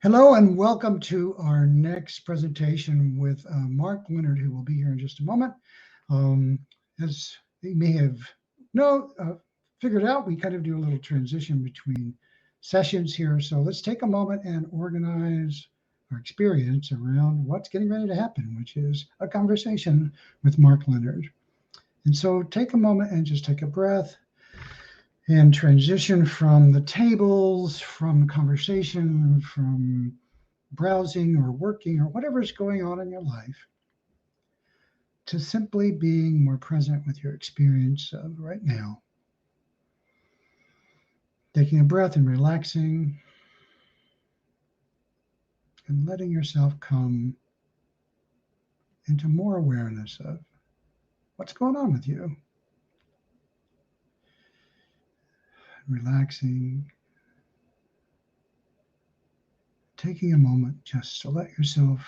Hello and welcome to our next presentation with Leonard, who will be here in just a moment. As you may have figured out, we kind of do a little transition between sessions here. So let's take a moment and organize our experience around what's getting ready to happen, which is a conversation with Leonard. And so take a moment and just take a breath and transition from the tables, from conversation, from browsing or working or whatever's going on in your life, to simply being more present with your experience of right now. Taking a breath and relaxing and letting yourself come into more awareness of what's going on with you. Relaxing, taking a moment just to let yourself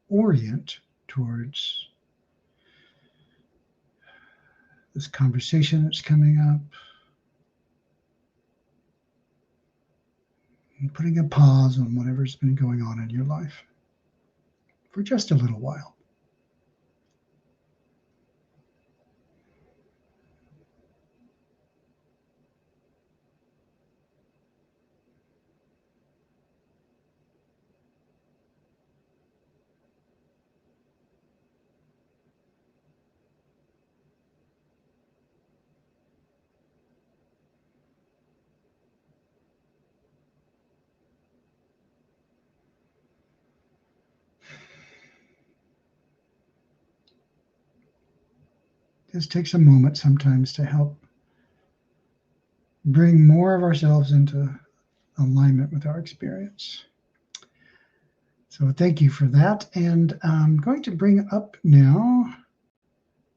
orient towards this conversation that's coming up, and putting a pause on whatever's been going on in your life for just a little while. This takes a moment sometimes to help bring more of ourselves into alignment with our experience. So thank you for that. And I'm going to bring up now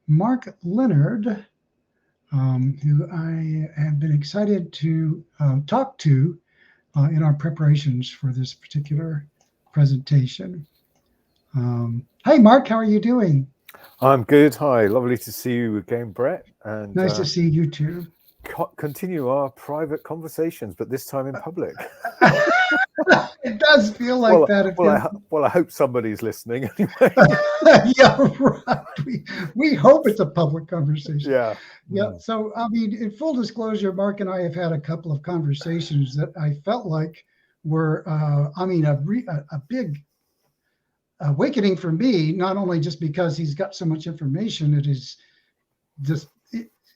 Leonard, who I have been excited to talk to in our preparations for this particular presentation. Hi, Mark, how are you doing? I'm good. Hi, lovely to see you again, Brett. And nice to see you too. Continue our private conversations, but this time in public. It does feel like that. I hope somebody's listening anyway. Yeah, right. We hope it's a public conversation. Yeah. So, I mean, in full disclosure, Mark and I have had a couple of conversations that I felt like were, a big awakening for me, not only just because he's got so much information, it is just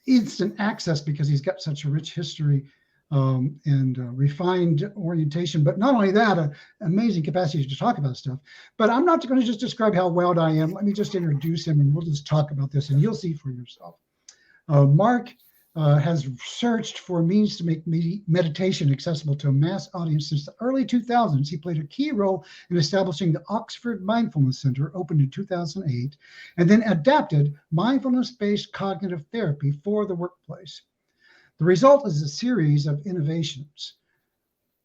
instant access because he's got such a rich history and refined orientation, but not only that, an amazing capacity to talk about stuff. But I'm not going to just describe how wild I am. Let me just introduce him and we'll just talk about this and you'll see for yourself. Mark has searched for means to make meditation accessible to a mass audience since the early 2000s. He played a key role in establishing the Oxford Mindfulness Center, opened in 2008, and then adapted mindfulness-based cognitive therapy for the workplace. The result is a series of innovations.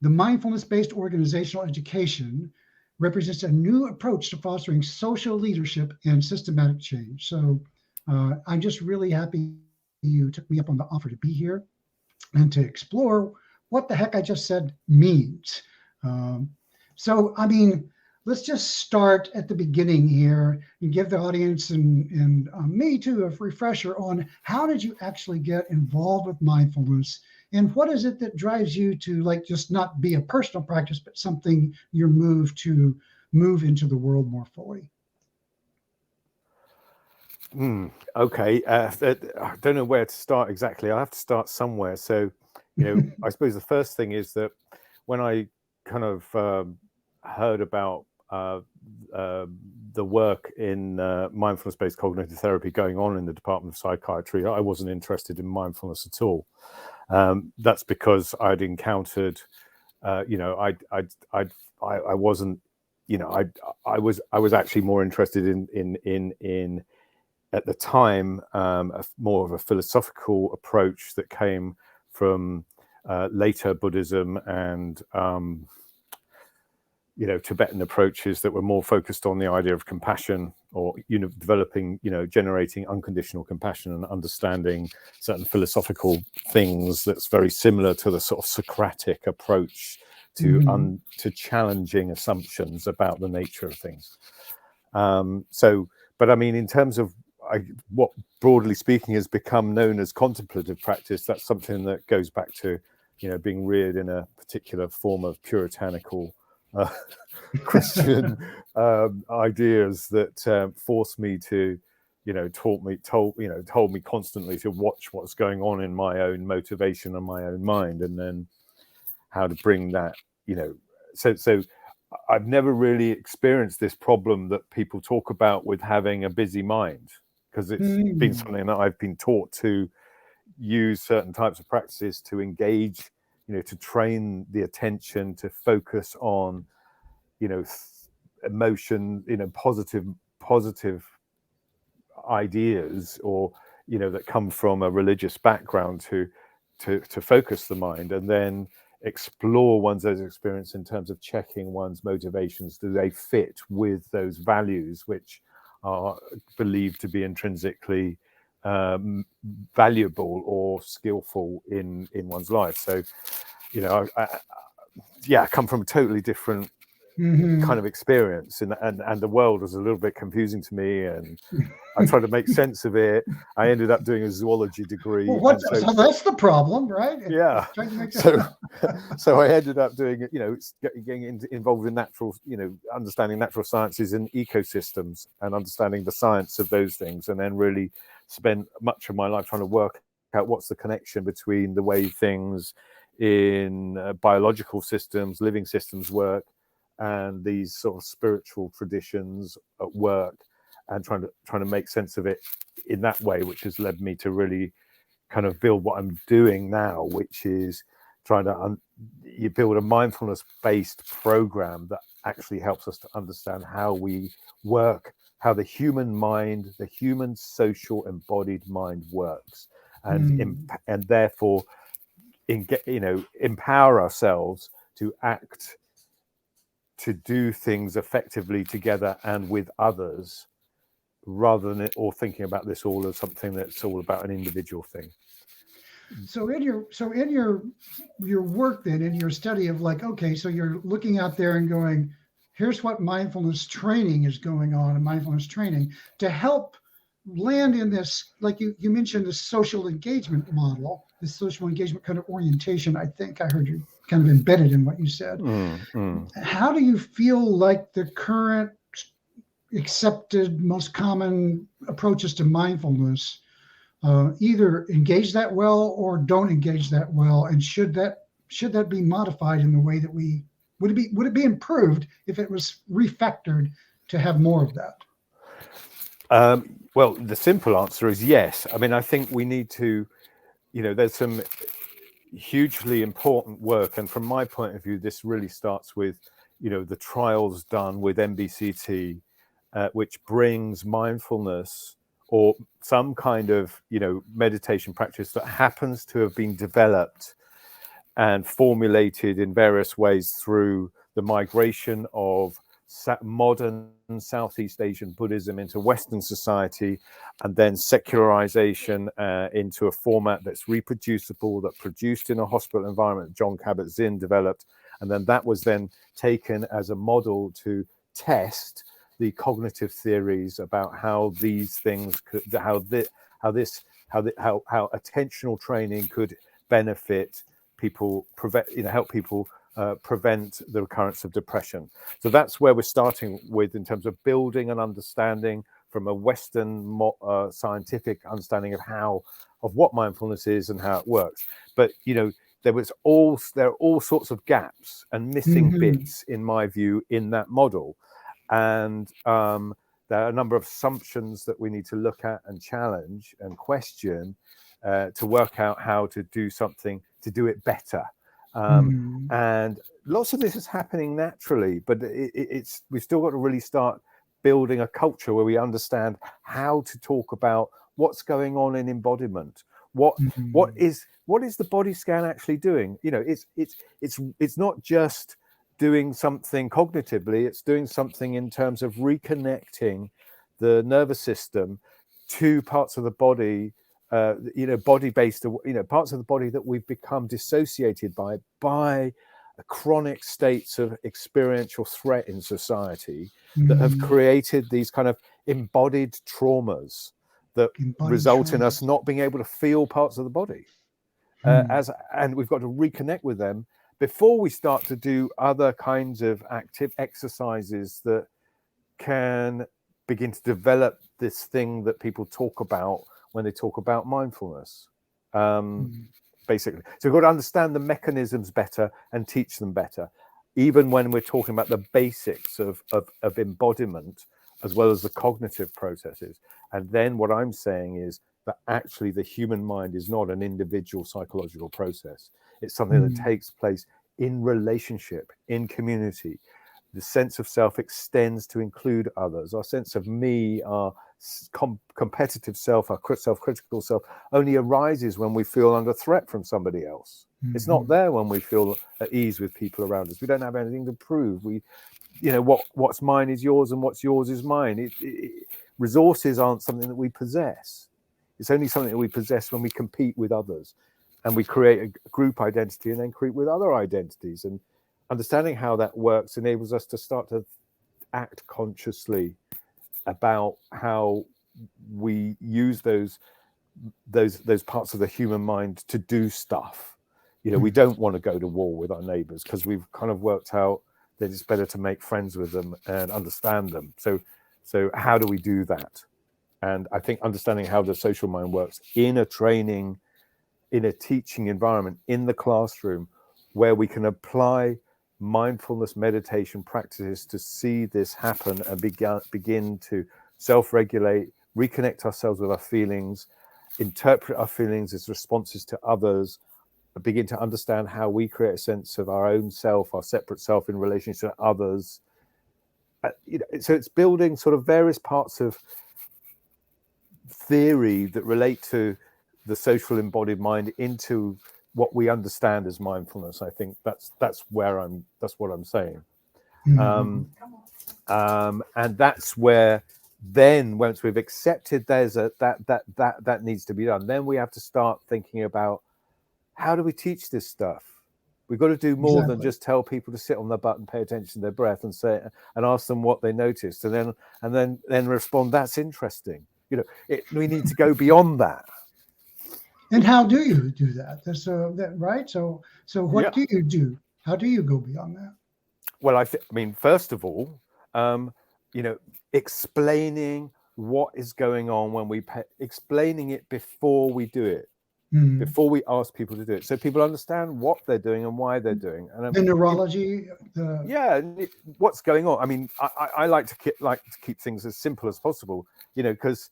The mindfulness-based organizational education represents a new approach to fostering social leadership and systematic change. So I'm just really happy you took me up on the offer to be here and to explore what the heck I just said means. Let's just start at the beginning here and give the audience and me too a refresher on how did you actually get involved with mindfulness and what is it that drives you to just not be a personal practice, but something you're moved to move into the world more fully? Okay. I don't know where to start exactly. I have to start somewhere. So, I suppose the first thing is that when I kind of heard about the work in mindfulness-based cognitive therapy going on in the Department of Psychiatry, I wasn't interested in mindfulness at all. That's because I'd encountered, I wasn't, I was actually more interested in at the time, more of a philosophical approach that came from later Buddhism and, Tibetan approaches that were more focused on the idea of compassion or, developing, generating unconditional compassion and understanding certain philosophical things that's very similar to the sort of Socratic approach to challenging assumptions about the nature of things. But I mean, in terms of what broadly speaking has become known as contemplative practice, that's something that goes back to, being reared in a particular form of puritanical Christian ideas that forced me to, told me constantly to watch what's going on in my own motivation and my own mind, and then how to bring that, so I've never really experienced this problem that people talk about with having a busy mind, because it's been something that I've been taught to use certain types of practices to engage, to train the attention, to focus on, emotion, positive ideas, or, that come from a religious background to focus the mind, and then explore one's own experience in terms of checking one's motivations. Do they fit with those values which are believed to be intrinsically valuable or skillful in one's life? So, I come from a totally different kind of experience, and the world was a little bit confusing to me, and I tried to make sense of it. I ended up doing a zoology degree. Well, so that's the problem, right? Yeah. So I ended up doing, getting involved in natural, understanding natural sciences and ecosystems, and understanding the science of those things, and then really spent much of my life trying to work out what's the connection between the way things in biological systems, living systems work, and these sort of spiritual traditions at work, and trying to make sense of it in that way, which has led me to really kind of build what I'm doing now, which is trying to you build a mindfulness-based program that actually helps us to understand how we work, how the human mind, the human social embodied mind works, and therefore empower ourselves to act, to do things effectively together and with others, rather than or thinking about this all as something that's all about an individual thing. So in your work then, in your study of so you're looking out there and going, here's what mindfulness training is going on, and mindfulness training to help land in this, like you mentioned, the social engagement model, the social engagement kind of orientation. I think I heard you kind of embedded in what you said. How do you feel like the current accepted, most common approaches to mindfulness either engage that well or don't engage that well, and should that be modified in the way that would it be improved if it was refactored to have more of that? Well, the simple answer is yes. I mean, I think we need to, there's some hugely important work, and from my point of view, this really starts with, the trials done with MBCT, which brings mindfulness or some kind of, meditation practice that happens to have been developed and formulated in various ways through the migration of modern Southeast Asian Buddhism into Western society, and then secularization into a format that's reproducible, that produced in a hospital environment John Kabat-Zinn developed, and then that was then taken as a model to test the cognitive theories about how these things could, how attentional training could benefit people, help people prevent the recurrence of depression. So that's where we're starting with in terms of building an understanding from a Western scientific understanding of what mindfulness is and how it works. But there are all sorts of gaps and missing bits, in my view, in that model, and there are a number of assumptions that we need to look at and challenge and question to work out how to do something to do it better. And lots of this is happening naturally, but we've still got to really start building a culture where we understand how to talk about what's going on in embodiment. What is the body scan actually doing? It's not just doing something cognitively, it's doing something in terms of reconnecting the nervous system to parts of the body, body-based, parts of the body that we've become dissociated by chronic states of experiential threat in society that have created these kind of embodied traumas that result in us not being able to feel parts of the body. And we've got to reconnect with them before we start to do other kinds of active exercises that can begin to develop this thing that people talk about when they talk about mindfulness. Basically, so we've got to understand the mechanisms better and teach them better, even when we're talking about the basics of embodiment as well as the cognitive processes. And then what I'm saying is that actually the human mind is not an individual psychological process. It's something that takes place in relationship, in community. The sense of self extends to include others. Our sense of me, our competitive self, our self-critical self, only arises when we feel under threat from somebody else. It's not there when we feel at ease with people around us. We don't have anything to prove. We, what's mine is yours, and what's yours is mine. Resources aren't something that we possess. It's only something that we possess when we compete with others, and we create a group identity and then compete with other identities. And understanding how that works enables us to start to act consciously about how we use those parts of the human mind to do stuff. We don't want to go to war with our neighbors because we've kind of worked out that it's better to make friends with them and understand them. So how do we do that? And I think understanding how the social mind works in a training, in a teaching environment, in the classroom, where we can apply mindfulness meditation practices to see this happen and begin to self-regulate, reconnect ourselves with our feelings, interpret our feelings as responses to others, and begin to understand how we create a sense of our own self, our separate self in relationship to others. So it's building sort of various parts of theory that relate to the social embodied mind into what we understand as mindfulness. I think that's what I'm saying. And that's where then once we've accepted that needs to be done, then we have to start thinking about how do we teach this stuff. We've got to do more than just tell people to sit on their butt and pay attention to their breath and say and ask them what they noticed and then respond, that's interesting. We need to go beyond that. And how do you do that? Right. So what do you do? How do you go beyond that? Well, I mean, first of all, explaining what is going on when explaining it before we do it, before we ask people to do it, so people understand what they're doing and why they're doing. And the neurology, what's going on. I mean, I like to keep things as simple as possible, because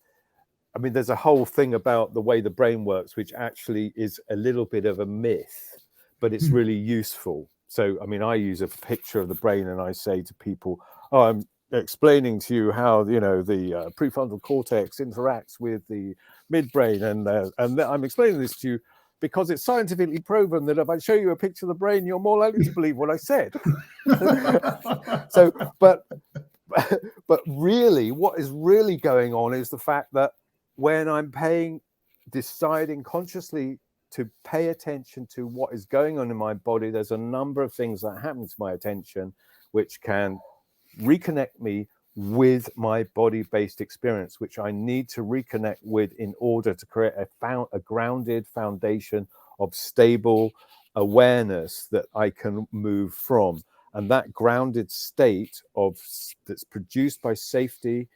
I mean, there's a whole thing about the way the brain works, which actually is a little bit of a myth, but it's really useful. So, I mean, I use a picture of the brain and I say to people, I'm explaining to you how, the prefrontal cortex interacts with the midbrain. And I'm explaining this to you because it's scientifically proven that if I show you a picture of the brain, you're more likely to believe what I said. But really, what is really going on is the fact that when I'm deciding consciously to pay attention to what is going on in my body, there's a number of things that happen to my attention which can reconnect me with my body-based experience, which I need to reconnect with in order to create a grounded foundation of stable awareness that I can move from. And that grounded state that's produced by safety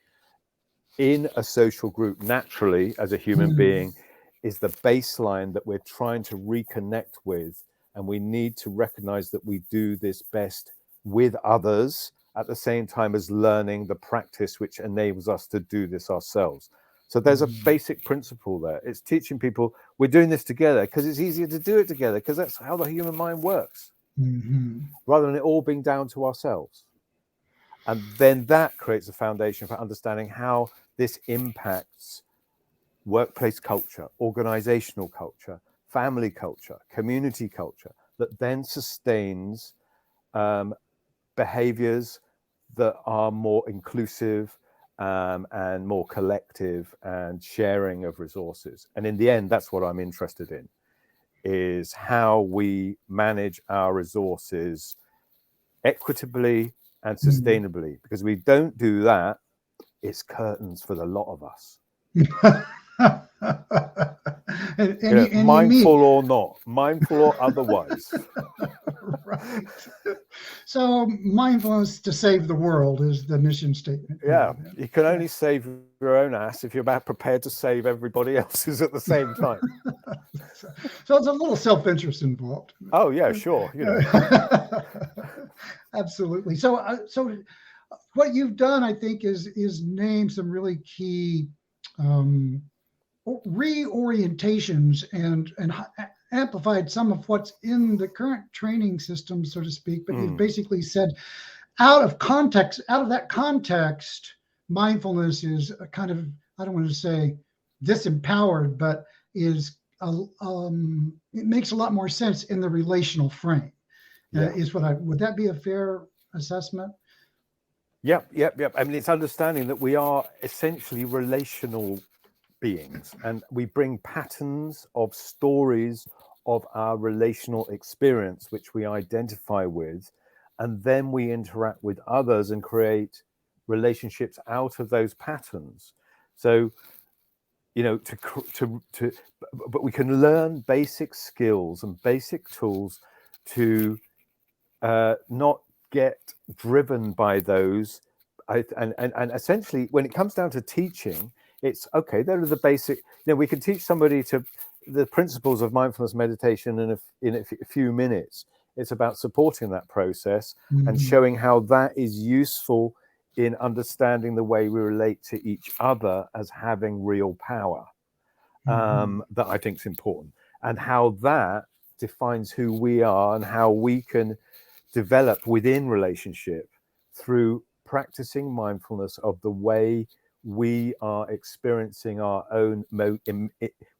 in a social group naturally as a human being is the baseline that we're trying to reconnect with. And we need to recognize that we do this best with others at the same time as learning the practice which enables us to do this ourselves. So there's a basic principle there. It's teaching people we're doing this together because it's easier to do it together, because that's how the human mind works, rather than it all being down to ourselves. And then that creates a foundation for understanding how this impacts workplace culture, organizational culture, family culture, community culture, that then sustains behaviors that are more inclusive and more collective and sharing of resources. And in the end, that's what I'm interested in. is how we manage our resources equitably and sustainably. Because we don't do that, it's curtains for the lot of us. and Mindful or not, mindful or otherwise. Right. So mindfulness to save the world is the mission statement. Yeah, you can only save your own ass if you're about prepared to save everybody else's at the same time. So it's a little self-interest involved. Oh yeah, sure. Absolutely. So what you've done, I think, is name some really key reorientations and amplified some of what's in the current training system, so to speak. But you've basically said, out of that context, mindfulness is a kind of, I don't want to say disempowered, but it makes a lot more sense in the relational frame. Would that be a fair assessment? Yep. I mean, it's understanding that we are essentially relational beings, and we bring patterns of stories of our relational experience, which we identify with, and then we interact with others and create relationships out of those patterns. So, but we can learn basic skills and basic tools to not get driven by those. And essentially, when it comes down to teaching, it's okay. There are the basic. We can teach somebody the principles of mindfulness meditation in a few minutes. It's about supporting that process and showing how that is useful in understanding the way we relate to each other as having real power. That I think is important, and how that defines who we are and how we can develop within relationship through practicing mindfulness of the way we are experiencing our own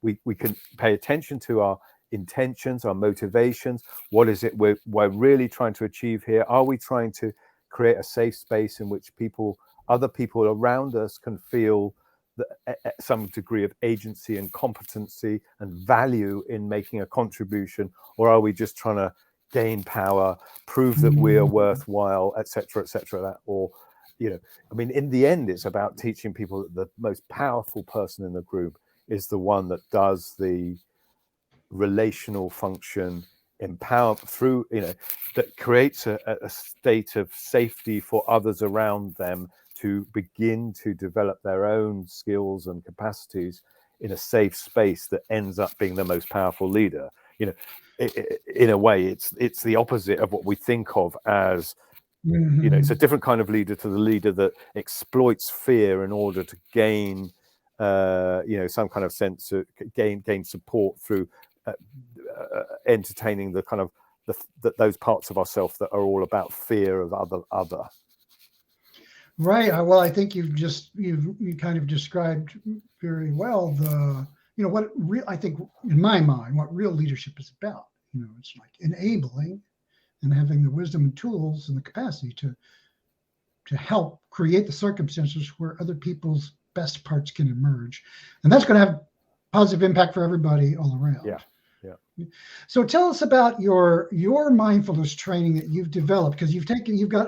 we can pay attention to our intentions, our motivations. What is it we're really trying to achieve here? Are we trying to create a safe space in which other people around us can feel some degree of agency and competency and value in making a contribution? Or are we just trying to gain power, prove that we are worthwhile, etc., or I mean, in the end, it's about teaching people that the most powerful person in the group is the one that does the relational function, empower through, that creates a state of safety for others around them to begin to develop their own skills and capacities in a safe space that ends up being the most powerful leader. In a way, it's the opposite of what we think of as, it's a different kind of leader to the leader that exploits fear in order to gain, some kind of sense of gain support through entertaining the kind of those parts of ourselves that are all about fear of other. Right. Well, I think you kind of described very well I think in my mind, what real leadership is about. It's like enabling and having the wisdom and tools and the capacity to help create the circumstances where other people's best parts can emerge. And that's going to have positive impact for everybody all around. Yeah. So tell us about your mindfulness training that you've developed, because you've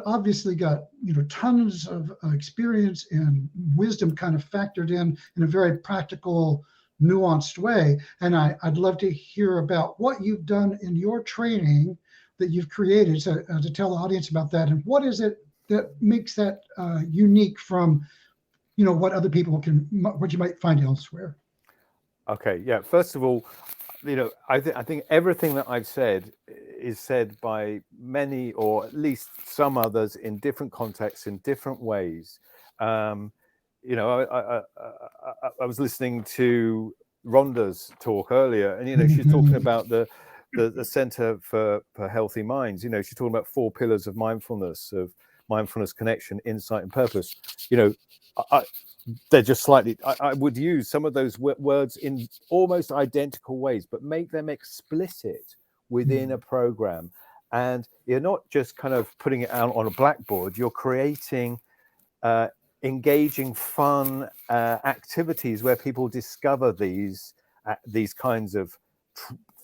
obviously got tons of experience and wisdom kind of factored in a very practical, nuanced way. And I'd love to hear about what you've done in your training that you've created, to tell the audience about that, and what is it that makes that unique from what other people what you might find elsewhere. Okay, yeah. First of all, I think everything that I've said is said by many, or at least some others, in different contexts, in different ways. I was listening to Rhonda's talk earlier, and she's talking about the Center for Healthy Minds. She's talking about 4 pillars of mindfulness connection, insight, and purpose. They're just slightly, I would use some of those words in almost identical ways, but make them explicit within a program. And you're not just kind of putting it out on a blackboard, you're creating engaging, fun activities where people discover these kinds of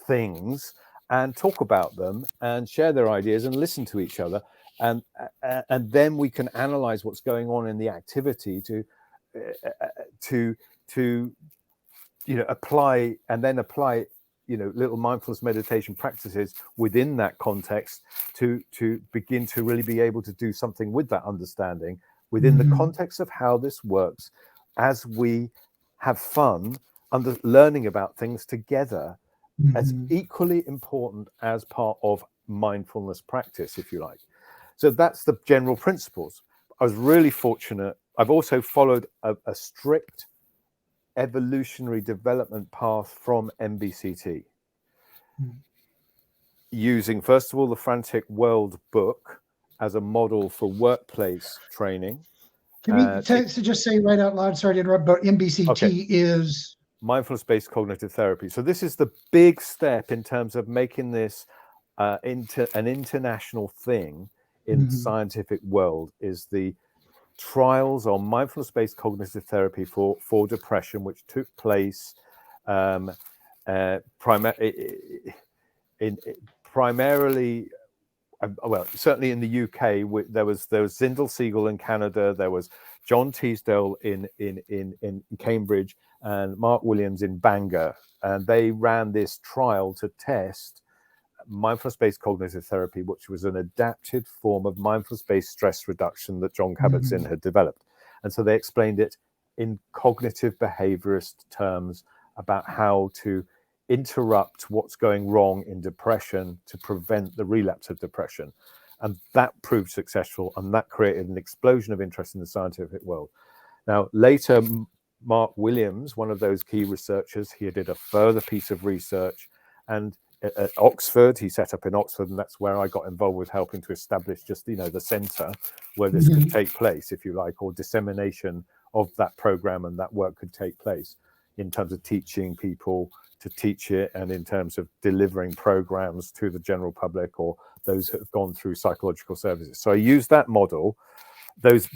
things and talk about them and share their ideas and listen to each other, and then we can analyze what's going on in the activity to apply little mindfulness meditation practices within that context to begin to really be able to do something with that understanding within the context of how this works as we have fun learning about things together, as equally important as part of mindfulness practice, if you like. So that's the general principles. I was really fortunate. I've also followed a strict evolutionary development path from MBCT, using, first of all, the Frantic World book as a model for workplace training. Can we just say right out loud, sorry to interrupt, but MBCT is? Mindfulness-based cognitive therapy. So this is the big step in terms of making this into an international thing in the scientific world, is the trials on mindfulness-based cognitive therapy for depression, which took place primarily, well, certainly in the UK. There was Zindel Siegel in Canada, there was John Teasdale in Cambridge, and Mark Williams in Bangor, and they ran this trial to test mindfulness-based cognitive therapy, which was an adapted form of mindfulness-based stress reduction that John Kabat-Zinn had developed. And so they explained it in cognitive behaviorist terms about how to interrupt what's going wrong in depression to prevent the relapse of depression. And that proved successful, and that created an explosion of interest in the scientific world. Now, later, Mark Williams, one of those key researchers, he did a further piece of research, and at Oxford, he set up in Oxford, and that's where I got involved with helping to establish just, the center where this could take place, if you like, or dissemination of that program and that work could take place in terms of teaching people to teach it, and in terms of delivering programs to the general public or those who have gone through psychological services. So I used that model, those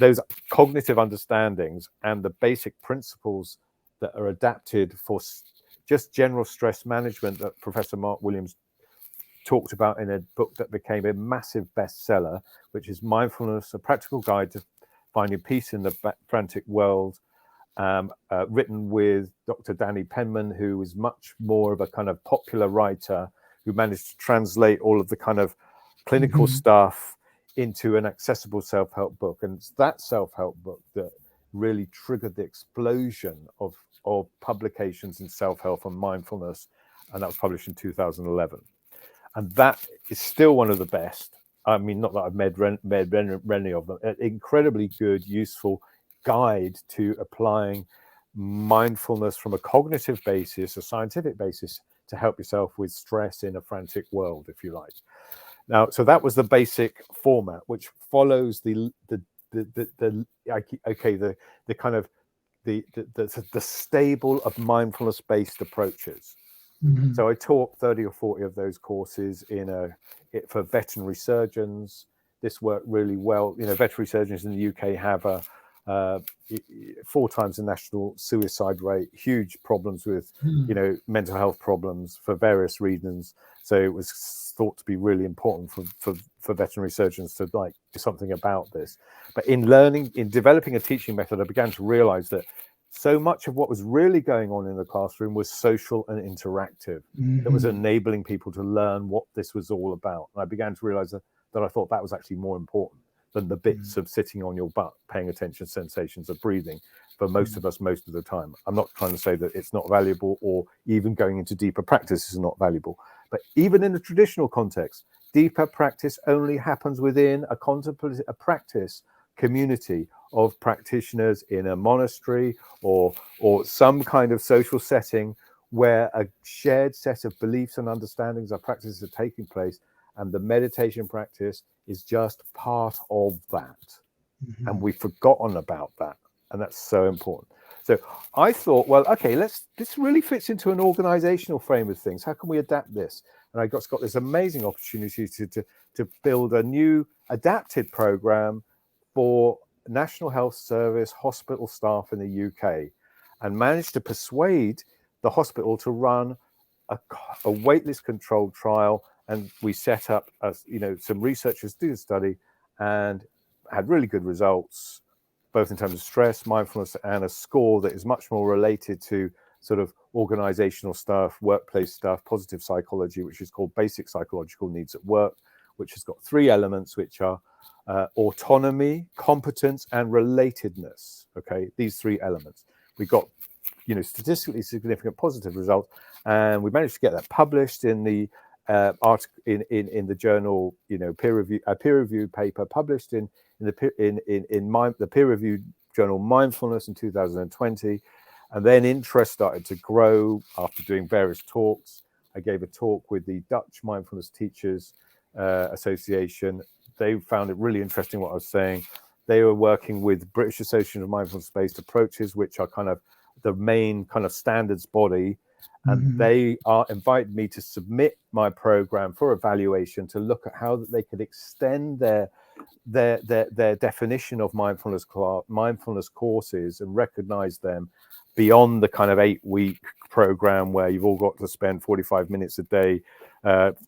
cognitive understandings and the basic principles that are adapted for just general stress management that Professor Mark Williams talked about in a book that became a massive bestseller, which is Mindfulness, a Practical Guide to Finding Peace in the Frantic World, written with Dr. Danny Penman, who is much more of a kind of popular writer who managed to translate all of the kind of clinical stuff into an accessible self-help book. And it's that self-help book that really triggered the explosion of publications in self-help and mindfulness, and that was published in 2011. And that is still one of the best. I mean, not that I've read many of them. An incredibly good, useful guide to applying mindfulness from a cognitive basis, a scientific basis, to help yourself with stress in a frantic world, if you like. Now, so that was the basic format, which follows the kind of the stable of mindfulness-based approaches. So I taught 30 or 40 of those courses for veterinary surgeons. This worked really well. Veterinary surgeons in the UK have 4 times the national suicide rate, huge problems with, mental health problems for various reasons. So it was thought to be really important for veterinary surgeons to do something about this. But in developing a teaching method, I began to realize that so much of what was really going on in the classroom was social and interactive. That was enabling people to learn what this was all about. And I began to realize that I thought that was actually more important than the bits of sitting on your butt, paying attention to sensations of breathing for most of us most of the time. I'm not trying to say that it's not valuable, or even going into deeper practice is not valuable. But even in a traditional context, deeper practice only happens within a practice community of practitioners in a monastery or some kind of social setting where a shared set of beliefs and understandings or practices are taking place, and the meditation practice is just part of that. And we've forgotten about that, and that's so important. So I thought, well, okay, this really fits into an organizational frame of things. How can we adapt this? And I got this amazing opportunity to build a new adapted program for National Health Service hospital staff in the UK, and managed to persuade the hospital to run a waitlist controlled trial, and we set up, some researchers do the study and had really good results, both in terms of stress, mindfulness, and a score that is much more related to sort of organizational stuff, workplace stuff, positive psychology, which is called basic psychological needs at work, which has got 3 elements, which are autonomy, competence, and relatedness. Okay, these 3 elements. We got, statistically significant positive results, and we managed to get that published in the article in the journal, peer-reviewed paper published in the peer-reviewed journal Mindfulness in 2020. And then interest started to grow after doing various talks. I gave a talk with the Dutch Mindfulness Teachers Association. They found it really interesting what I was saying. They were working with British Association of Mindfulness-Based Approaches, which are kind of the main kind of standards body. And they invited me to submit my program for evaluation to look at how they could extend their definition of mindfulness courses and recognize them beyond the kind of 8-week program where you've all got to spend 45 minutes a day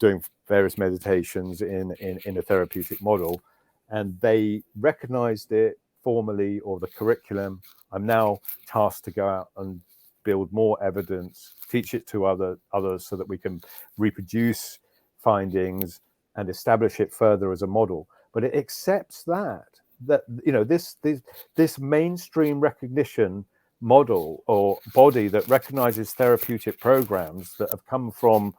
doing various meditations in a therapeutic model. And they recognized it formally, or the curriculum. I'm now tasked to go out and build more evidence, teach it to others so that we can reproduce findings and establish it further as a model. But it accepts that this mainstream recognition model or body that recognizes therapeutic programs that have come from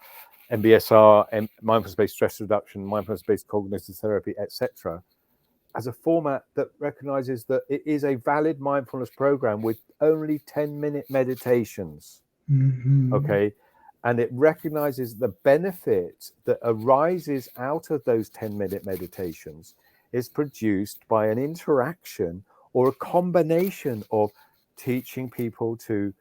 MBSR, mindfulness-based stress reduction, mindfulness-based cognitive therapy, etc., as a format that recognizes that it is a valid mindfulness program with only 10-minute meditations. Okay, and it recognizes the benefit that arises out of those 10-minute meditations is produced by an interaction or a combination of teaching people to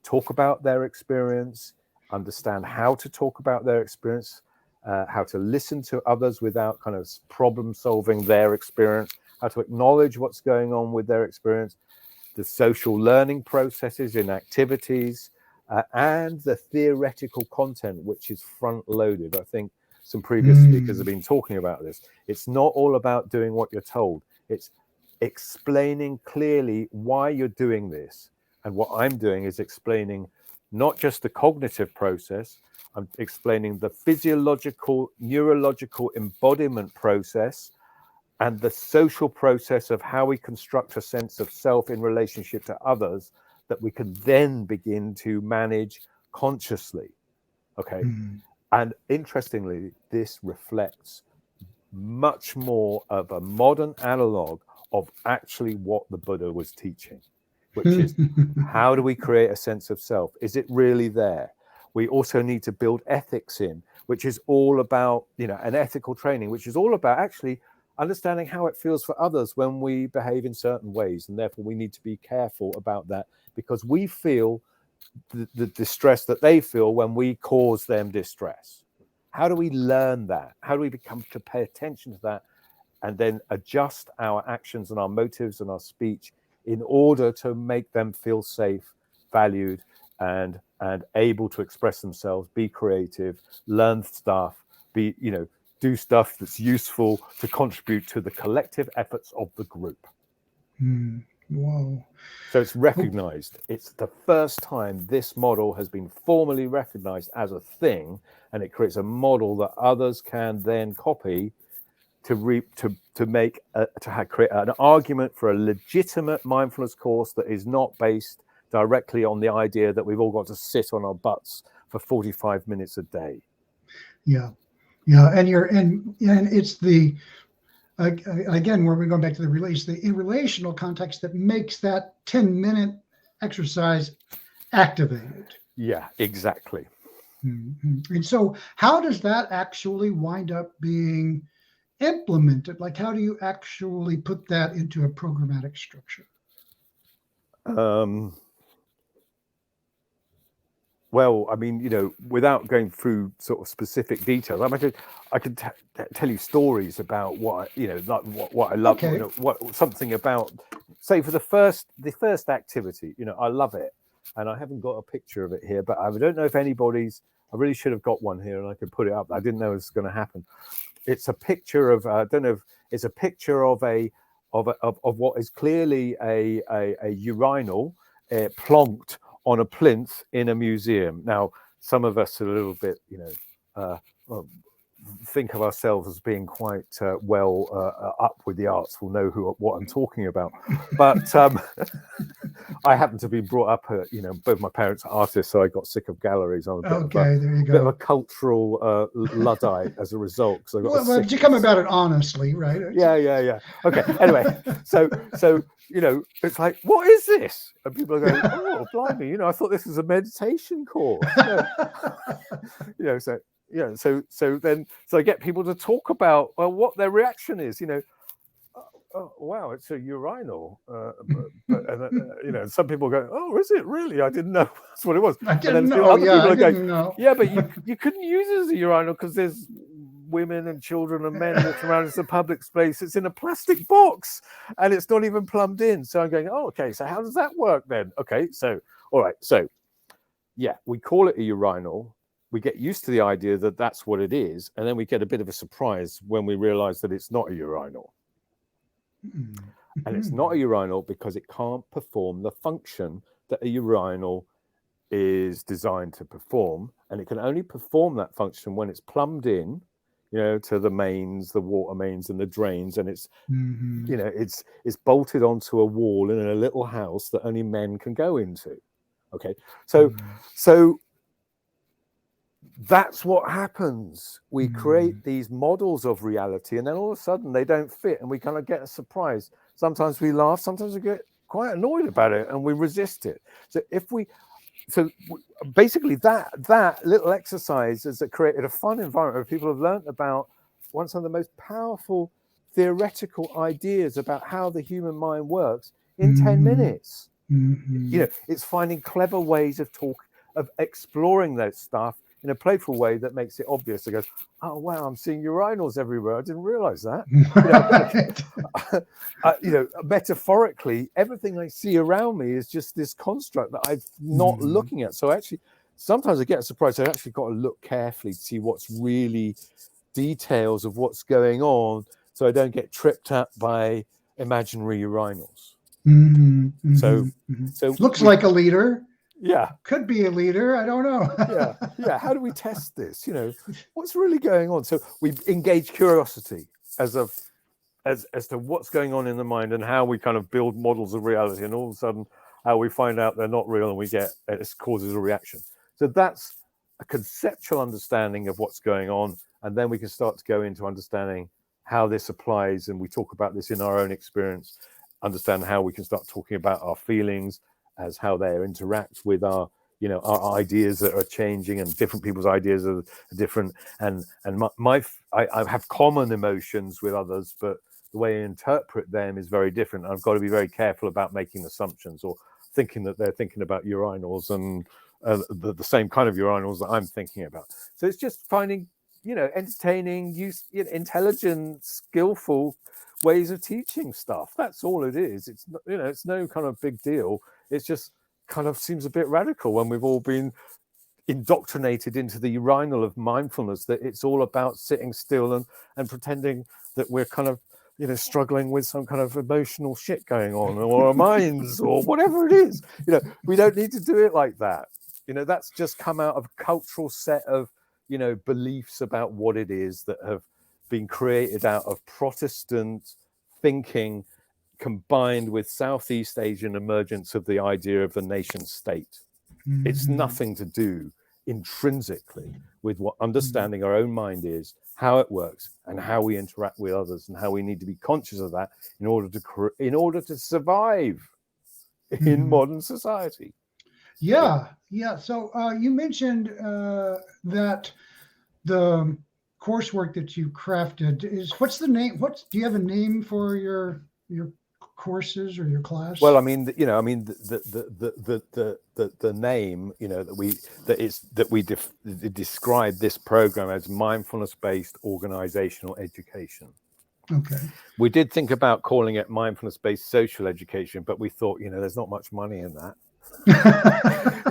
talk about their experience, understand how to talk about their experience, how to listen to others without kind of problem solving their experience, how to acknowledge what's going on with their experience, the social learning processes in activities, and the theoretical content, which is front loaded. I think some previous speakers have been talking about this. It's not all about doing what you're told. It's explaining clearly why you're doing this. And what I'm doing is explaining not just the cognitive process, I'm explaining the physiological, neurological embodiment process and the social process of how we construct a sense of self in relationship to others that we can then begin to manage consciously. Okay. And interestingly, this reflects much more of a modern analog of actually what the Buddha was teaching, which is how do we create a sense of self? Is it really there? We also need to build ethics in, which is all about, an ethical training, which is all about actually understanding how it feels for others when we behave in certain ways. And therefore we need to be careful about that because we feel the distress that they feel when we cause them distress. How do we learn that? How do we become to pay attention to that and then adjust our actions and our motives and our speech in order to make them feel safe, valued, and able to express themselves, be creative, learn stuff, do stuff that's useful to contribute to the collective efforts of the group. Wow. So it's recognized. It's the first time this model has been formally recognized as a thing, and it creates a model that others can then copy to create an argument for a legitimate mindfulness course that is not based directly on the idea that we've all got to sit on our butts for 45 minutes a day. Yeah, and it's the again, where we're going back to the relational context that makes that 10-minute exercise activated. Yeah, exactly. And so how does that actually wind up being implemented? Like, how do you actually put that into a programmatic structure? Well, I mean, without going through sort of specific details, I could tell you stories about what what I love. Okay. Something about, say, for the first activity. I love it. and I haven't got a picture of it here, but I don't know if anybody's. I really should have got one here, and I could put it up. I didn't know it was going to happen. It's a picture of. I don't know if it's a picture of what is clearly a urinal plonked on a plinth in a museum. Now, some of us are a little bit, think of ourselves as being quite up with the arts will know what I'm talking about. But I happen to be brought up, both my parents are artists, so I got sick of galleries. I'm a bit of a cultural Luddite as a result. But you come about it honestly, right? Yeah. Okay. Anyway, so it's like, what is this? And people are going, oh, blimey, I thought this was a meditation course. So I get people to talk about what their reaction is. Oh, wow, it's a urinal. But some people go, oh, is it really? I didn't know that's what it was. I didn't know. Yeah, but you couldn't use it as a urinal because there's women and children and men walking around. It's a public space. It's in a plastic box and it's not even plumbed in. So I'm going, oh, okay. So how does that work then? Okay, so all right. So yeah, we call it a urinal. We get used to the idea that that's what it is, and then we get a bit of a surprise when we realize that it's not a urinal. And it's not a urinal because it can't perform the function that a urinal is designed to perform, and it can only perform that function when it's plumbed in, to the mains, the water mains and the drains, and it's it's bolted onto a wall in a little house that only men can go into. Okay, so that's what happens. We create these models of reality, and then all of a sudden they don't fit, and we kind of get a surprise. Sometimes we laugh, sometimes we get quite annoyed about it, and we resist it. So basically that little exercise has created a fun environment where people have learned about one of the most powerful theoretical ideas about how the human mind works in 10 minutes. It's finding clever ways of exploring that stuff in a playful way that makes it obvious. It goes, oh wow, I'm seeing urinals everywhere. I didn't realize that. Metaphorically, everything I see around me is just this construct that I'm not looking at. So actually, sometimes I get surprised. I actually got to look carefully to see what's really details of what's going on, so I don't get tripped up by imaginary urinals. So looks like a leader. Yeah, could be a leader. I don't know. yeah. How do we test this? What's really going on? So we engage curiosity as to what's going on in the mind and how we kind of build models of reality, and all of a sudden how we find out they're not real, and it causes a reaction. So that's a conceptual understanding of what's going on, and then we can start to go into understanding how this applies, and we talk about this in our own experience. Understand how we can start talking about our feelings as how they interact with our ideas that are changing, and different people's ideas are different. And I have common emotions with others, but the way I interpret them is very different. I've got to be very careful about making assumptions or thinking that they're thinking about urinals and the same kind of urinals that I'm thinking about. So it's just finding, entertaining, intelligent, skillful ways of teaching stuff. That's all it is. It's it's no kind of big deal. It's just kind of seems a bit radical when we've all been indoctrinated into the urinal of mindfulness, that it's all about sitting still and pretending that we're kind of struggling with some kind of emotional shit going on, or our minds, or whatever it is. We don't need to do it like that. That's just come out of a cultural set of beliefs about what it is that have been created out of Protestant thinking, combined with Southeast Asian emergence of the idea of the nation state. It's nothing to do intrinsically with what understanding our own mind is, how it works, and how we interact with others, and how we need to be conscious of that in order to survive in modern society. Yeah. So you mentioned that the coursework that you crafted is, what's the name? Do you have a name for your courses or your class? Well, the name, that we describe this program as mindfulness-based organizational education. Okay. We did think about calling it mindfulness-based social education, but we thought, there's not much money in that. You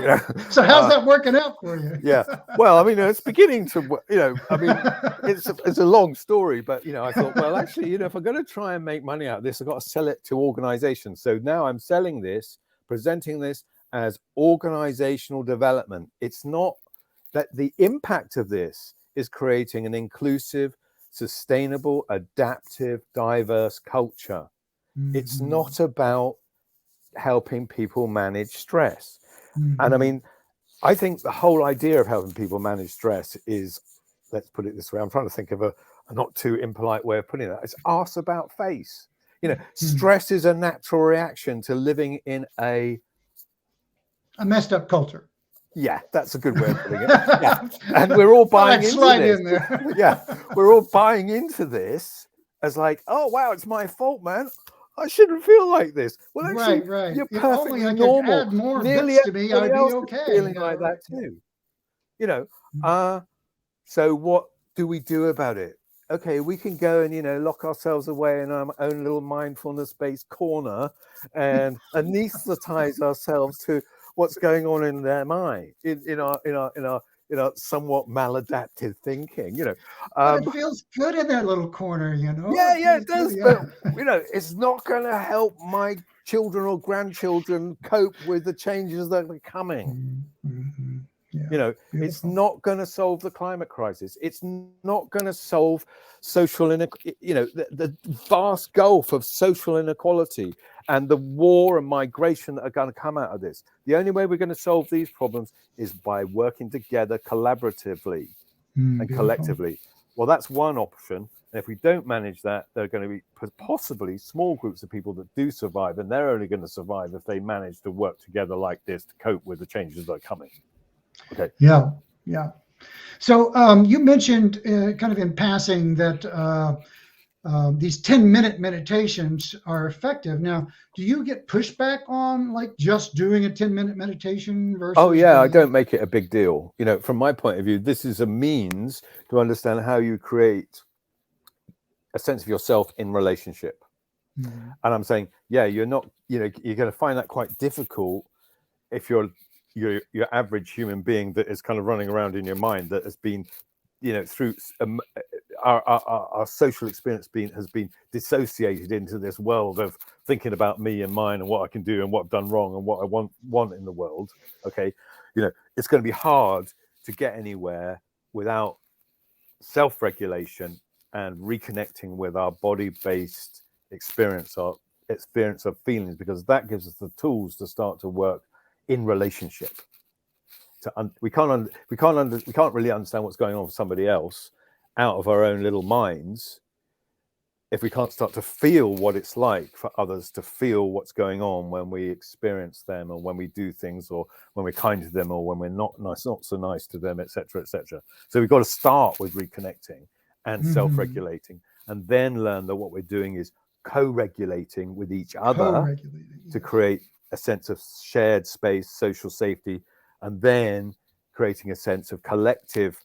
know, So how's that working out for you? yeah. Well, I mean, it's beginning to, I mean, it's a long story, but, I thought, well, actually, if I'm going to try and make money out of this, I've got to sell it to organizations. So now I'm selling this, presenting this as organizational development. It's not that the impact of this is creating an inclusive, sustainable, adaptive, diverse culture. It's not about helping people manage stress. And I mean, I think the whole idea of helping people manage stress is, let's put it this way, I'm trying to think of a not too impolite way of putting it. It's arse about face. Stress is a natural reaction to living in a messed up culture. Yeah, that's a good way of putting it. Yeah. And we're all buying into this. In there. Yeah, we're all buying into this as like, oh, wow, it's my fault, man. I shouldn't feel like this. Well, actually, right. You're If perfectly only I could normal. add more Nearly bits to me, I'd be else okay. Is feeling like that too. So what do we do about it? Okay, we can go and lock ourselves away in our own little mindfulness-based corner and anesthetize ourselves to what's going on in their mind, in our somewhat maladaptive thinking. But it feels good in that little corner, Yeah, it does. Good, but it's not going to help my children or grandchildren cope with the changes that are coming. Yeah. It's not going to solve the climate crisis. It's not going to solve social the vast gulf of social inequality and the war and migration that are going to come out of this. The only way we're going to solve these problems is by working together collaboratively and collectively. Well, that's one option. And if we don't manage that, there are going to be possibly small groups of people that do survive, and they're only going to survive if they manage to work together like this to cope with the changes that are coming. Okay. Yeah. So you mentioned kind of in passing that these 10-minute meditations are effective. Now, do you get pushback on like just doing a 10-minute meditation versus? Oh yeah, I don't make it a big deal. From my point of view, this is a means to understand how you create a sense of yourself in relationship. And I'm saying, yeah, you're not, you're going to find that quite difficult if you're your average human being that is kind of running around in your mind, that has been, through our social experience has been dissociated into this world of thinking about me and mine and what I can do and what I've done wrong and what I want in the world. Okay, it's going to be hard to get anywhere without self-regulation and reconnecting with our body-based experience, our experience of feelings, because that gives us the tools to start to work in relationship. We can't really understand what's going on with somebody else out of our own little minds if we can't start to feel what it's like for others to feel what's going on when we experience them, or when we do things, or when we're kind to them, or when we're not so nice to them, etc., etc. So we've got to start with reconnecting and self-regulating, and then learn that what we're doing is co-regulating with each other to create a sense of shared space, social safety, and then creating a sense of collective,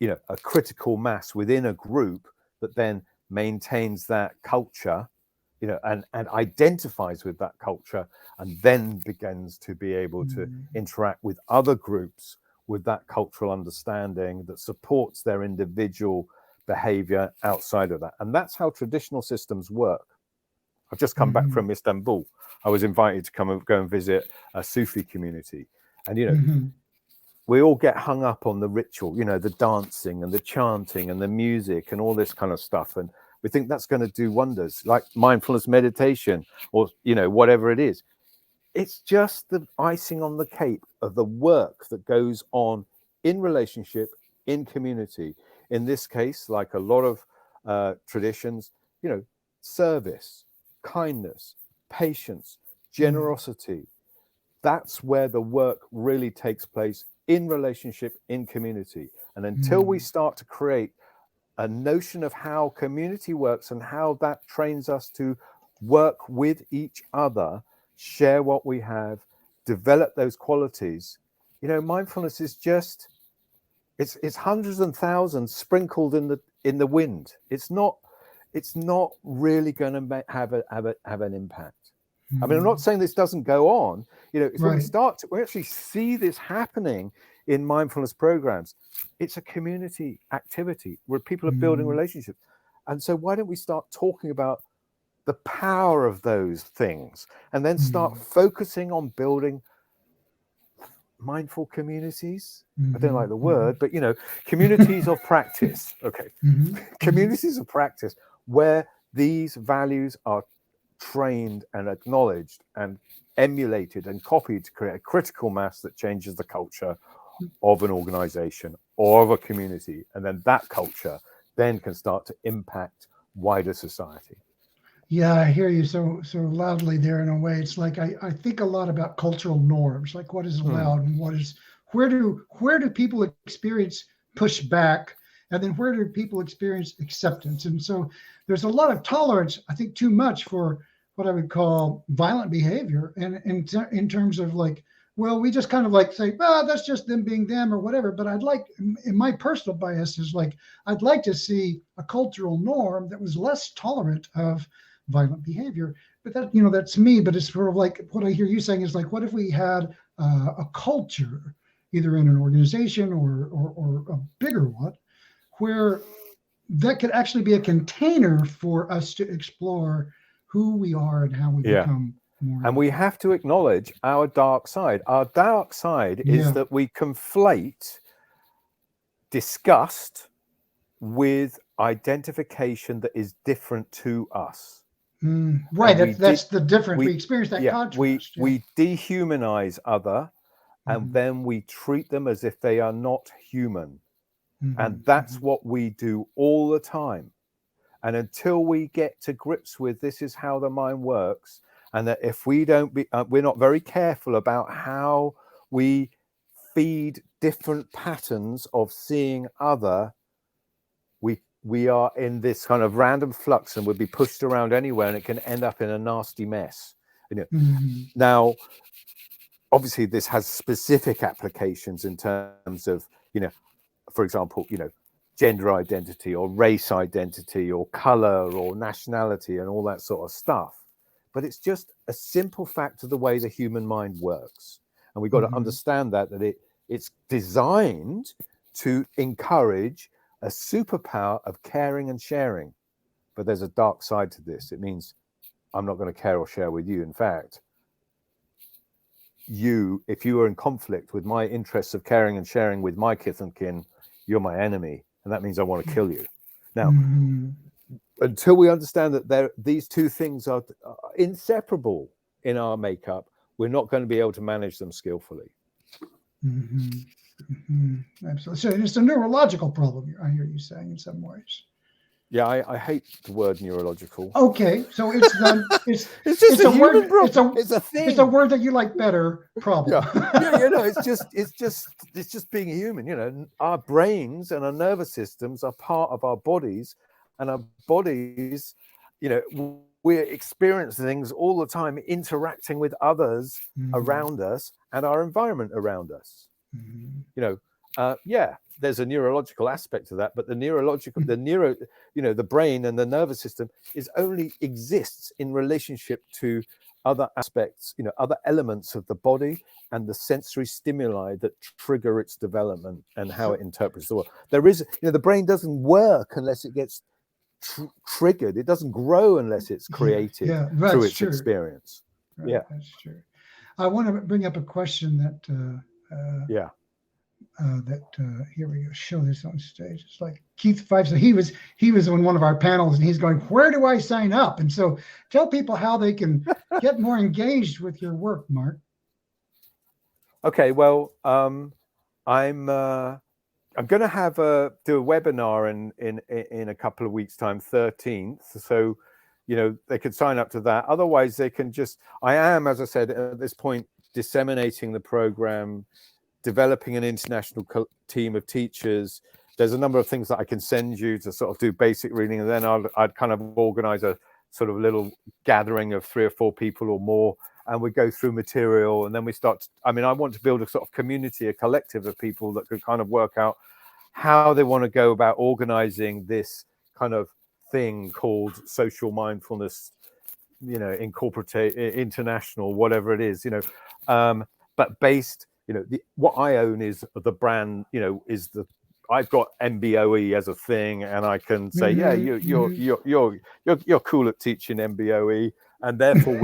a critical mass within a group that then maintains that culture, and identifies with that culture, and then begins to be able to interact with other groups with that cultural understanding that supports their individual behavior outside of that. And that's how traditional systems work. I've just come back from Istanbul. I was invited to go and visit a Sufi community, and we all get hung up on the ritual, the dancing and the chanting and the music and all this kind of stuff, and we think that's going to do wonders, like mindfulness meditation or whatever it is. It's just the icing on the cake of the work that goes on in relationship, in community. In this case, like a lot of traditions, service, kindness, patience, generosity. That's where the work really takes place, in relationship, in community. And until we start to create a notion of how community works and how that trains us to work with each other, share what we have, develop those qualities, mindfulness is just, it's hundreds and thousands sprinkled in the wind. It's not really going to have an impact. I mean, I'm not saying this doesn't go on. It's when Right. we actually see this happening in mindfulness programs. It's a community activity where people are building Mm, relationships. And so why don't we start talking about the power of those things and then start mm, focusing on building mindful communities? I don't like mhm, the mhm. word, but communities of practice. Okay. Mhm, mhm. Communities of practice where these values are trained and acknowledged and emulated and copied to create a critical mass that changes the culture of an organization or of a community. And then that culture then can start to impact wider society. Yeah, I hear you so loudly there in a way. It's like I think a lot about cultural norms, like what is Mm, allowed and where do people experience pushback, and then where do people experience acceptance? And so there's a lot of tolerance, I think, too much for what I would call violent behavior, and in terms of like, well, we just kind of like say, well, that's just them being them or whatever. But I'd like, in my personal bias is like, I'd like to see a cultural norm that was less tolerant of violent behavior. But that's me. But it's sort of like what I hear you saying is like, what if we had a culture, either in an organization or a bigger one, where that could actually be a container for us to explore who we are and how we yeah. become more And we empathetic. have to acknowledge our dark side. Our dark side is Yeah. that we conflate disgust with identification that is different to us. Right. And That's the difference. We we experience that yeah contrast. Yeah. we dehumanize other, and Hmm. then we treat them as if they are not human. And Hmm. that's Hmm. what we do all the time. And until we get to grips with this is how the mind works, and that if we don't be we're not very careful about how we feed different patterns of seeing other, we are in this kind of random flux and would be pushed around anywhere, and it can end up in a nasty mess. Hmm. Now, obviously, this has specific applications in terms of, for example, gender identity or race identity or color or nationality and all that sort of stuff. But it's just a simple fact of the way the human mind works. And we've got to Hmm. understand that it's designed to encourage a superpower of caring and sharing. But there's a dark side to this. It means I'm not going to care or share with you. In fact, if you are in conflict with my interests of caring and sharing with my kith and kin, you're my enemy, and that means I want to kill you. Now, Hmm. until we understand that these two things are inseparable in our makeup, we're not going to be able to manage them skillfully. Hmm. Hmm. Absolutely. So it's a neurological problem, I hear you saying in some ways. Yeah, I hate the word neurological. Okay, so It's just it's a a human word problem. It's a it's a thing. word that you like better, problem. Yeah, it's just being human. Our brains and our nervous systems are part of our bodies, and our bodies, we experience things all the time, interacting with others Mhm, around us and our environment around us. mhm, Yeah, there's a neurological aspect to that, but the brain and the nervous system only exists in relationship to other aspects, other elements of the body and the sensory stimuli that trigger its development and how So it interprets the world. There is, the brain doesn't work unless it gets triggered. It doesn't grow unless it's yeah, created yeah, through that's its true. experience. Right, Yeah, that's true. I want to bring up a question yeah. that here we go. Show this on stage. It's like Keith Fife. So he was on one of our panels, and he's going, "Where do I sign up?" And so tell people how they can get more engaged with your work, Mark. Okay, well, I'm going to do a webinar in a couple of weeks' time, 13th. So, they could sign up to that. Otherwise, they can I am, as I said, at this point, disseminating the program, developing an international team of teachers. There's a number of things that I can send you to sort of do basic reading, and then I'd kind of organize a sort of little gathering of 3 or 4 people or more, and we go through material, and then we start I want to build a sort of community, a collective of people that could kind of work out how they want to go about organizing this kind of thing called social mindfulness incorporate international, whatever it is, but based, what I own is the brand, I've got MBOE as a thing, and I can say, yeah, you're cool at teaching MBOE, and therefore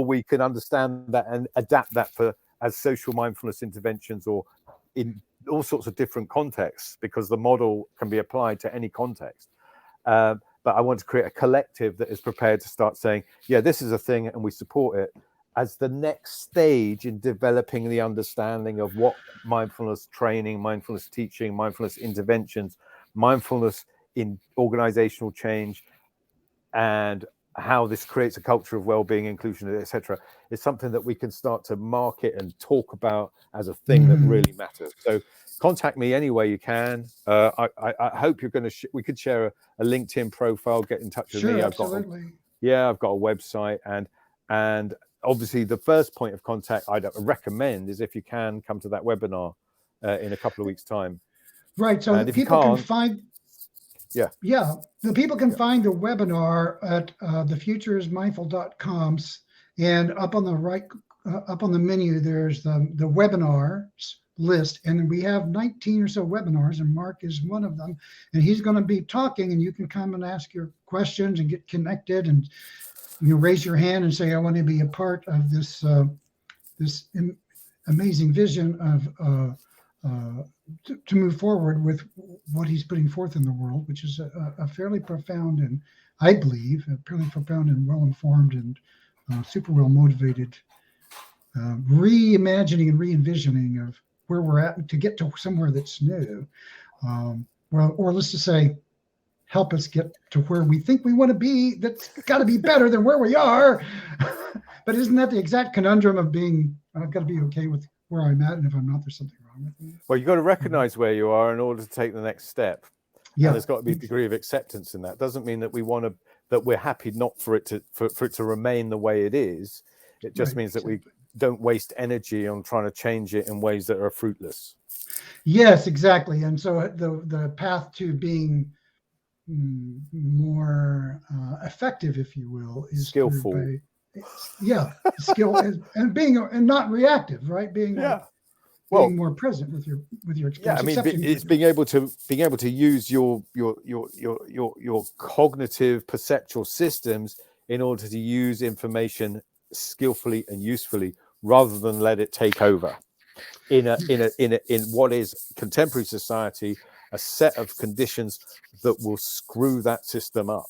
we can understand that and adapt that as social mindfulness interventions, or in all sorts of different contexts, because the model can be applied to any context. But I want to create a collective that is prepared to start saying, yeah, this is a thing, and we support it as the next stage in developing the understanding of what mindfulness training, mindfulness teaching, mindfulness interventions, mindfulness in organizational change, and how this creates a culture of well-being, inclusion, etc., is something that we can start to market and talk about as a thing that really matters. So contact me any way you can. I hope you're going to we could share a LinkedIn profile, get in touch with me. Absolutely. I've got a website, and obviously the first point of contact I'd recommend is, if you can, come to that webinar in a couple of weeks' time. Right. So and people can find. Yeah. The people can find the webinar at thefutureismindful.com, and up on the right, up on the menu, there's the webinars list, and we have 19 or so webinars, and Mark is one of them, and he's going to be talking, and you can come and ask your questions and get connected, and raise your hand and say, I want to be a part of this this amazing vision of to move forward with what he's putting forth in the world, which is a fairly profound, and I believe a fairly profound and well-informed and super well-motivated reimagining and re-envisioning of where we're at to get to somewhere that's new. Or let's just say, help us get to where we think we want to be. That's got to be better than where we are. But isn't that the exact conundrum of being, I've got to be okay with where I'm at, and if I'm not, there's something wrong with me? Well, you've got to recognize where you are in order to take the next step. Yeah, and there's got to be a degree of acceptance in that. Doesn't mean that that we're happy not for it to remain the way it is. It just means that we don't waste energy on trying to change it in ways that are fruitless. Yes, exactly. And so the path to being more effective, if you will, is skillful. Skill and being and not reactive, right? Being more present with your experience. Yeah, I mean, it's being able to use your cognitive perceptual systems in order to use information skillfully and usefully, rather than let it take over. In what is contemporary society, a set of conditions that will screw that system up.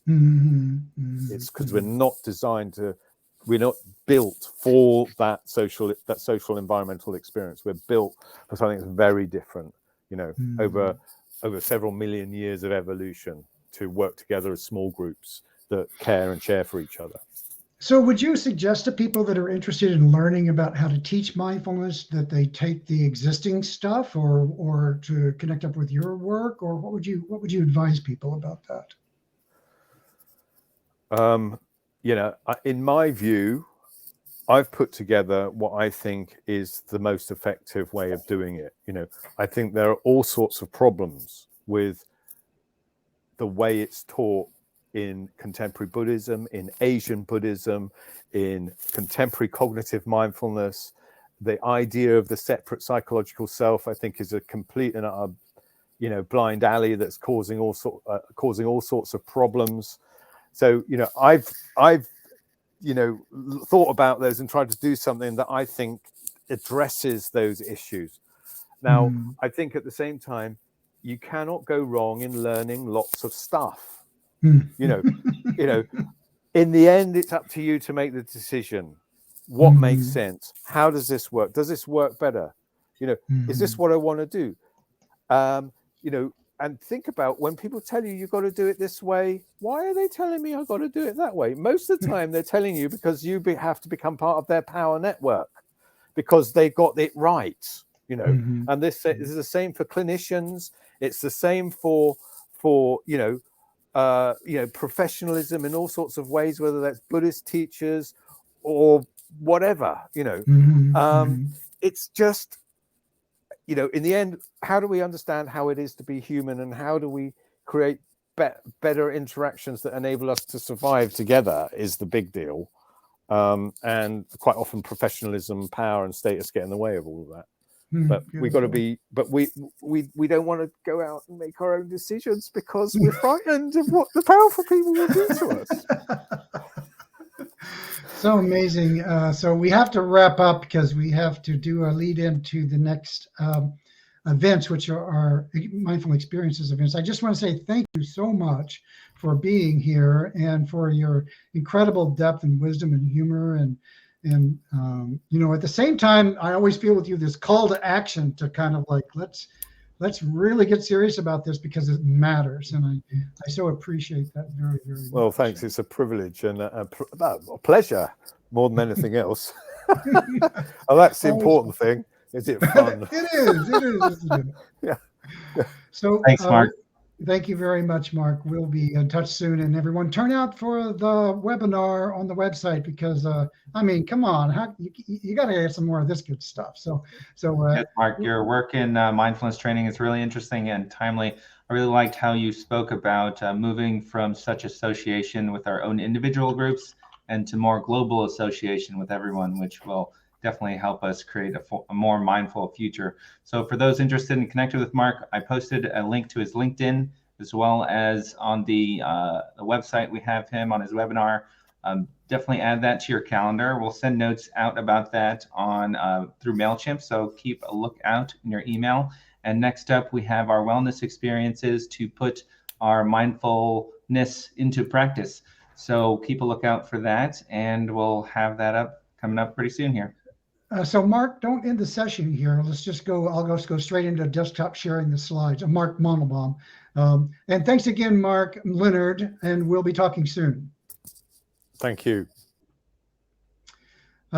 It's because we're not built for that social environmental experience. We're built for something that's very different, over several million years of evolution, to work together as small groups that care and share for each other. So would you suggest to people that are interested in learning about how to teach mindfulness that they take the existing stuff, or to connect up with your work, or what would you advise people about that? In my view, I've put together what I think is the most effective way of doing it. I think there are all sorts of problems with the way it's taught in contemporary Buddhism, in Asian Buddhism, in contemporary cognitive mindfulness. The idea of the separate psychological self, I think, is a complete and utter, blind alley that's causing all sorts of problems. So, I've thought about those and tried to do something that I think addresses those issues. Now, I think at the same time, you cannot go wrong in learning lots of stuff. In the end, it's up to you to make the decision. What makes sense? How does this work? Does this work better? Is this what I want to do? And think about, when people tell you you've got to do it this way, why are they telling me I've got to do it that way? Most of the time, they're telling you because you have to become part of their power network, because they got it right. And this is the same for clinicians. It's the same for professionalism in all sorts of ways, whether that's Buddhist teachers or whatever. It's just, in the end, how do we understand how it is to be human, and how do we create better interactions that enable us to survive together is the big deal. And quite often professionalism, power, and status get in the way of all of that. But we got to be. But we don't want to go out and make our own decisions because we're frightened of what the powerful people will do to us. So amazing. So we have to wrap up because we have to do a lead into the next events, which are our mindful experiences events. I just want to say thank you so much for being here and for your incredible depth and wisdom and humor. And you know, at the same time, I always feel with you this call to action to kind of like, let's really get serious about this because it matters. And I so appreciate that very, very much. Well, thanks. It's a privilege and a pleasure more than anything else. Oh, that's the important thing. Is it fun? It is, isn't it? Yeah. So thanks, Mark. Thank you very much, Mark. We'll be in touch soon. And everyone, turn out for the webinar on the website because, I mean, come on, you got to get some more of this good stuff. So yes, Mark, your work in mindfulness training is really interesting and timely. I really liked how you spoke about moving from such association with our own individual groups and to more global association with everyone, which will definitely help us create a more mindful future. So for those interested in connecting with Mark, I posted a link to his LinkedIn as well as on the website. We have him on his webinar. Definitely add that to your calendar. We'll send notes out about that on through MailChimp. So keep a look out in your email. And next up, we have our wellness experiences to put our mindfulness into practice. So keep a lookout for that, and we'll have that coming up pretty soon here. So Mark, don't end the session here. Let's just go. I'll just go straight into desktop sharing the slides. Mark Montalbaum. And thanks again, Mark, Leonard, and we'll be talking soon. Thank you.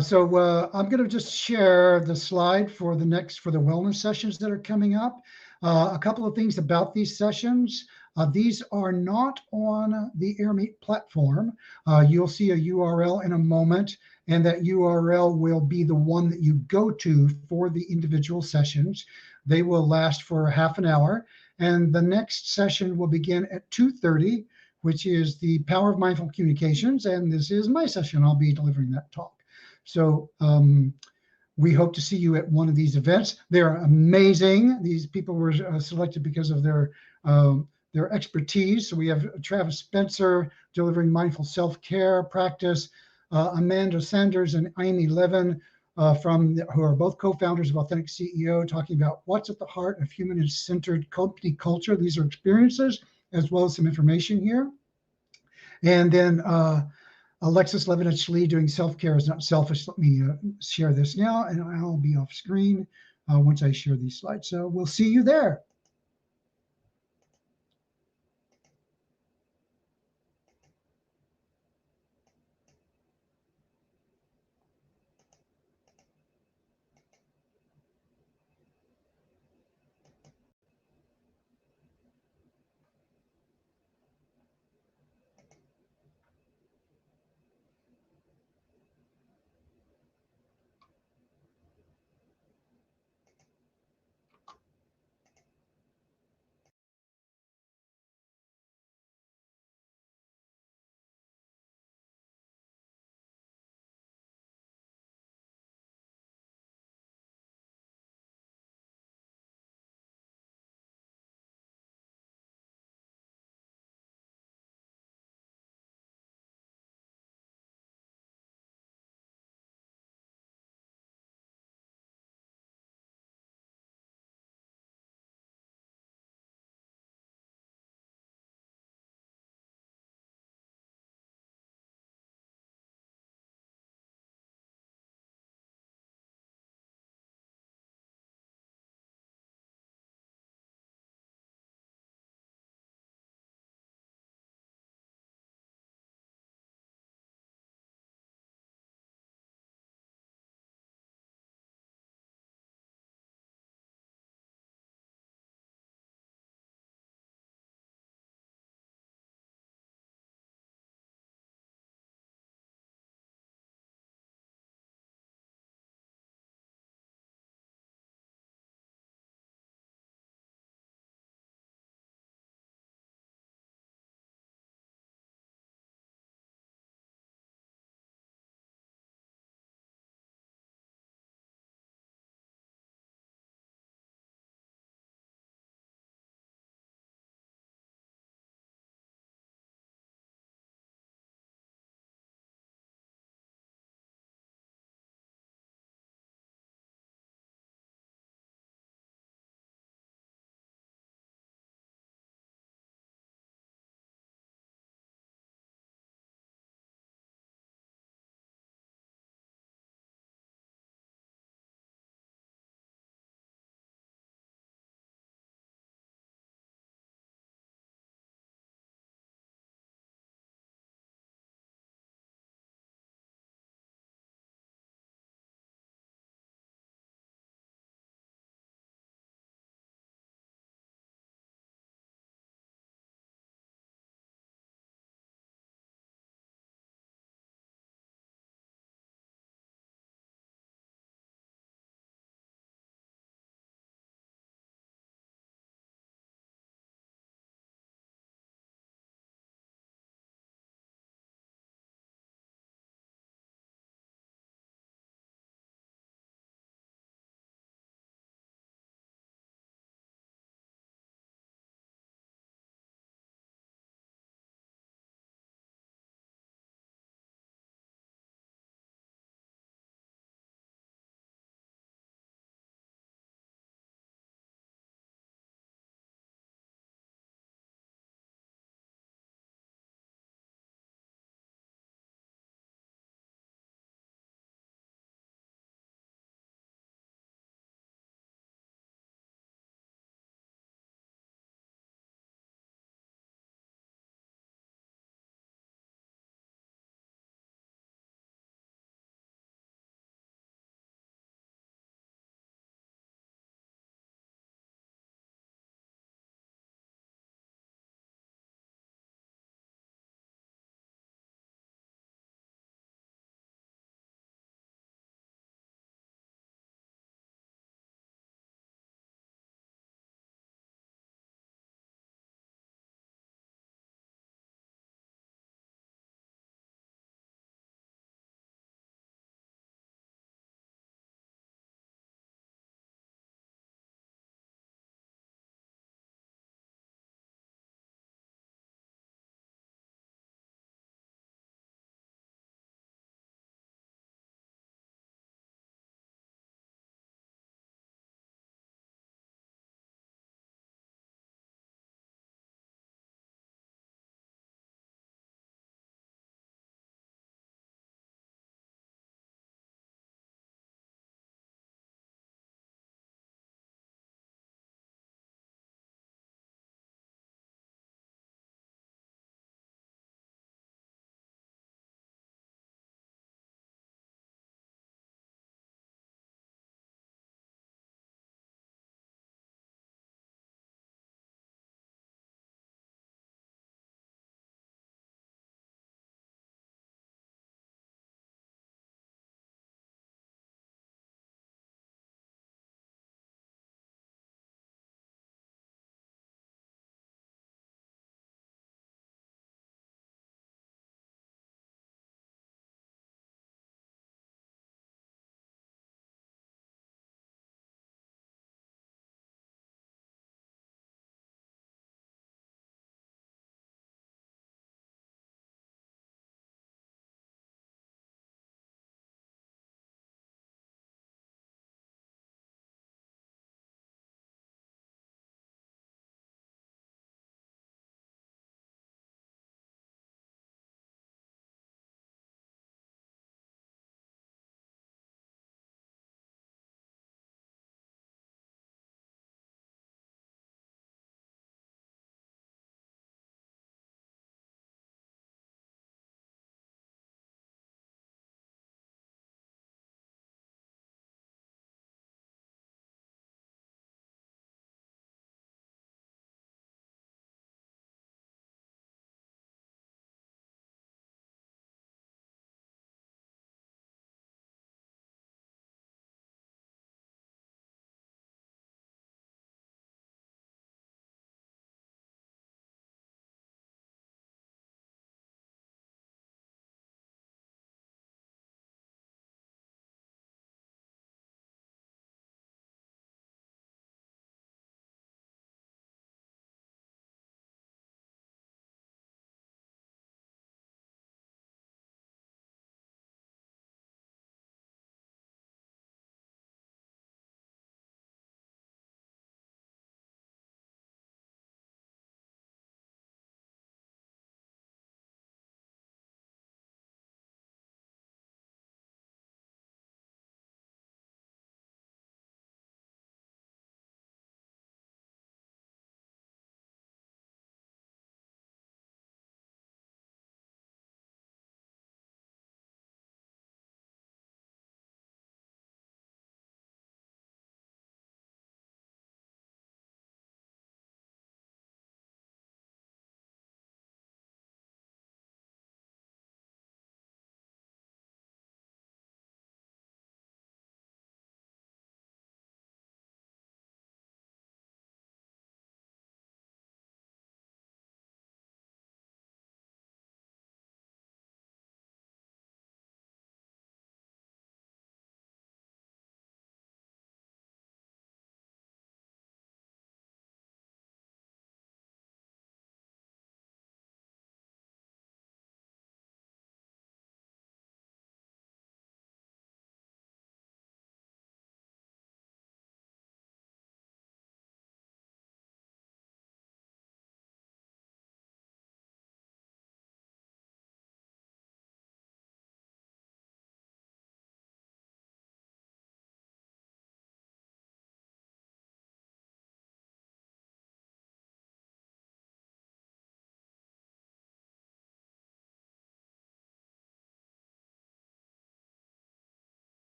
So I'm going to just share the slide for the wellness sessions that are coming up. A couple of things about these sessions. These are not on the AirMeet platform. You'll see a URL in a moment, and that URL will be the one that you go to for the individual sessions. They will last for half an hour, and the next session will begin at 2:30, which is the Power of Mindful Communications, and this is my session. I'll be delivering that talk. So we hope to see you at one of these events. They're amazing. These people were selected because of their expertise. So we have Travis Spencer delivering mindful self-care practice, Amanda Sanders and Amy Levin who are both co-founders of Authentic CEO, talking about what's at the heart of human-centered company culture. These are experiences as well as some information here. And then Alexis Levinich-Lee doing self-care is not selfish. Let me share this now, and I'll be off screen once I share these slides. So we'll see you there.